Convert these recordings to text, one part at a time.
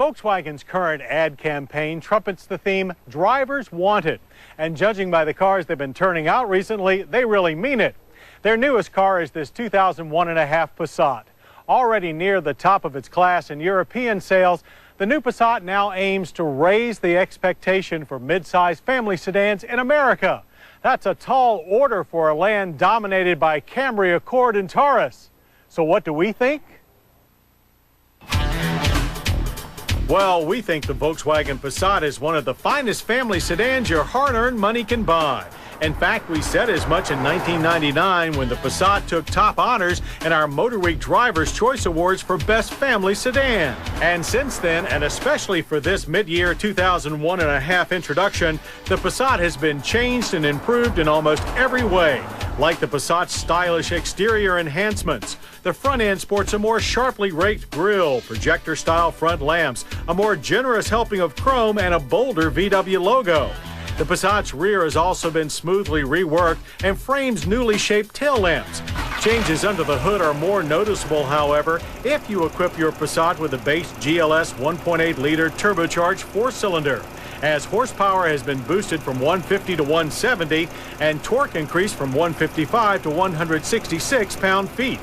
Volkswagen's current ad campaign trumpets the theme, "Drivers Wanted." And judging by the cars they've been turning out recently, they really mean it. Their newest car is this 2001.5 Passat. Already near the top of its class in European sales, the new Passat now aims to raise the expectation for mid-size family sedans in America. That's a tall order for a land dominated by Camry, Accord, and Taurus. So what do we think? Well, we think the Volkswagen Passat is one of the finest family sedans your hard-earned money can buy. In fact, we said as much in 1999 when the Passat took top honors in our Motor Week Driver's Choice Awards for Best Family Sedan. And since then, and especially for this mid-year 2001.5 introduction, the Passat has been changed and improved in almost every way. Like the Passat's stylish exterior enhancements, the front end sports a more sharply raked grille, projector-style front lamps, a more generous helping of chrome, and a bolder VW logo. The Passat's rear has also been smoothly reworked and frames newly shaped tail lamps. Changes under the hood are more noticeable, however, if you equip your Passat with a base GLS 1.8-liter turbocharged four-cylinder, as horsepower has been boosted from 150 to 170 and torque increased from 155 to 166 pound-feet.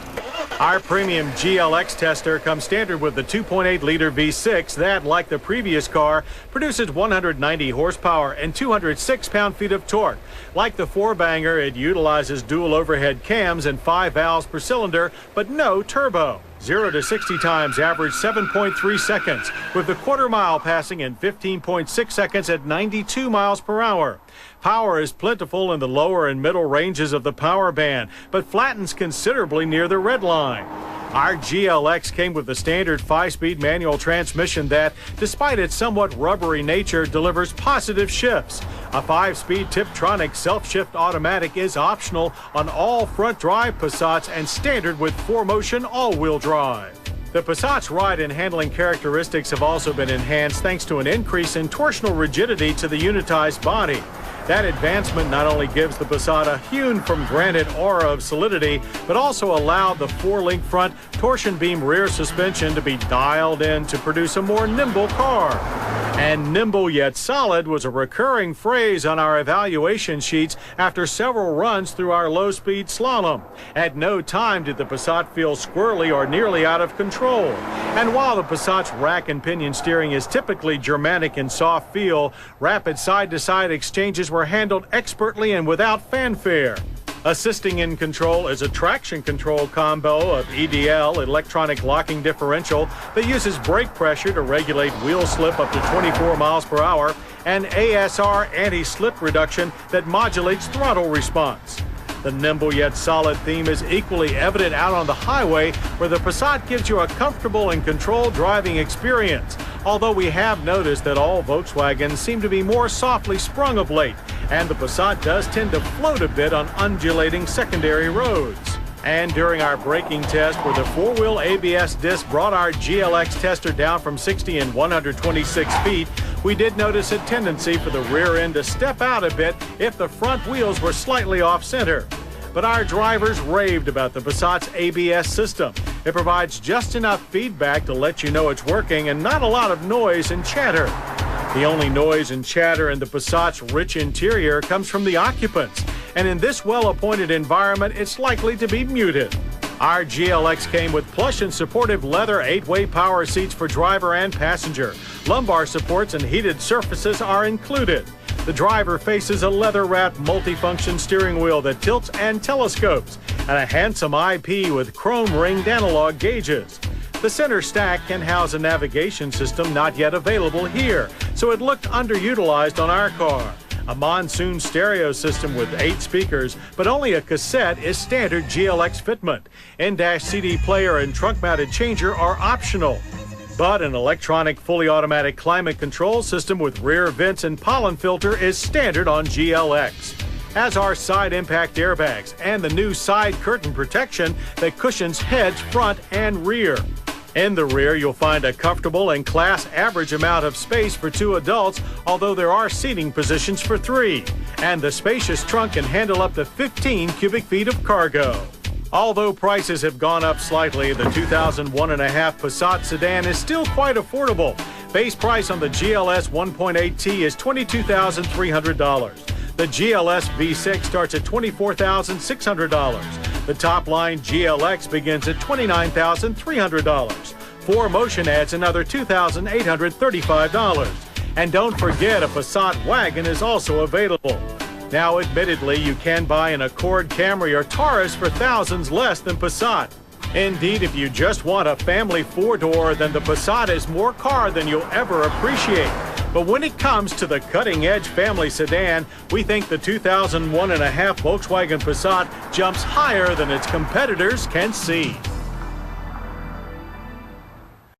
Our premium GLX tester comes standard with the 2.8-liter V6 that, like the previous car, produces 190 horsepower and 206 pound-feet of torque. Like the four-banger, it utilizes dual overhead cams and 5 valves per cylinder, but no turbo. 0 to 60 times average 7.3 seconds, with the quarter-mile passing in 15.6 seconds at 92 miles per hour. Power is plentiful in the lower and middle ranges of the power band, but flattens considerably near the red line. Our GLX came with the standard 5-speed manual transmission that, despite its somewhat rubbery nature, delivers positive shifts. A 5-speed Tiptronic self-shift automatic is optional on all front-drive Passats and standard with 4-motion all-wheel drive. The Passat's ride and handling characteristics have also been enhanced thanks to an increase in torsional rigidity to the unitized body. That advancement not only gives the Passat a hewn-from-granite aura of solidity, but also allowed the 4-link front torsion beam rear suspension to be dialed in to produce a more nimble car. And nimble yet solid was a recurring phrase on our evaluation sheets after several runs through our low-speed slalom. At no time did the Passat feel squirrely or nearly out of control. And while the Passat's rack and pinion steering is typically Germanic in soft feel, rapid side-to-side exchanges were handled expertly and without fanfare. Assisting in control is a traction control combo of EDL, electronic locking differential, that uses brake pressure to regulate wheel slip up to 24 miles per hour, and ASR anti-slip reduction that modulates throttle response. The nimble yet solid theme is equally evident out on the highway, where the Passat gives you a comfortable and controlled driving experience. Although we have noticed that all Volkswagens seem to be more softly sprung of late, and the Passat does tend to float a bit on undulating secondary roads. And during our braking test, where the 4-wheel ABS disc brought our GLX tester down from 60 and 126 feet, we did notice a tendency for the rear end to step out a bit if the front wheels were slightly off-center. But our drivers raved about the Passat's ABS system. It provides just enough feedback to let you know it's working and not a lot of noise and chatter. The only noise and chatter in the Passat's rich interior comes from the occupants, and in this well-appointed environment, it's likely to be muted. Our GLX came with plush and supportive leather 8-way power seats for driver and passenger. Lumbar supports and heated surfaces are included. The driver faces a leather-wrapped multifunction steering wheel that tilts and telescopes, and a handsome IP with chrome-ringed analog gauges. The center stack can house a navigation system not yet available here, so it looked underutilized on our car. A monsoon stereo system with 8 speakers, but only a cassette is standard GLX fitment. In-dash CD player and trunk-mounted changer are optional. But an electronic fully automatic climate control system with rear vents and pollen filter is standard on GLX, as are side impact airbags and the new side curtain protection that cushions heads front and rear. In the rear, you'll find a comfortable and class average amount of space for 2 adults, although there are seating positions for 3. And the spacious trunk can handle up to 15 cubic feet of cargo. Although prices have gone up slightly, the 2001.5 Passat sedan is still quite affordable. Base price on the GLS 1.8T is $22,300. The GLS V6 starts at $24,600. The top-line GLX begins at $29,300. 4Motion adds another $2,835. And don't forget, a Passat wagon is also available. Now, admittedly, you can buy an Accord, Camry, or Taurus for thousands less than Passat. Indeed, if you just want a family four-door, then the Passat is more car than you'll ever appreciate. But when it comes to the cutting-edge family sedan, we think the 2001.5 Volkswagen Passat jumps higher than its competitors can see.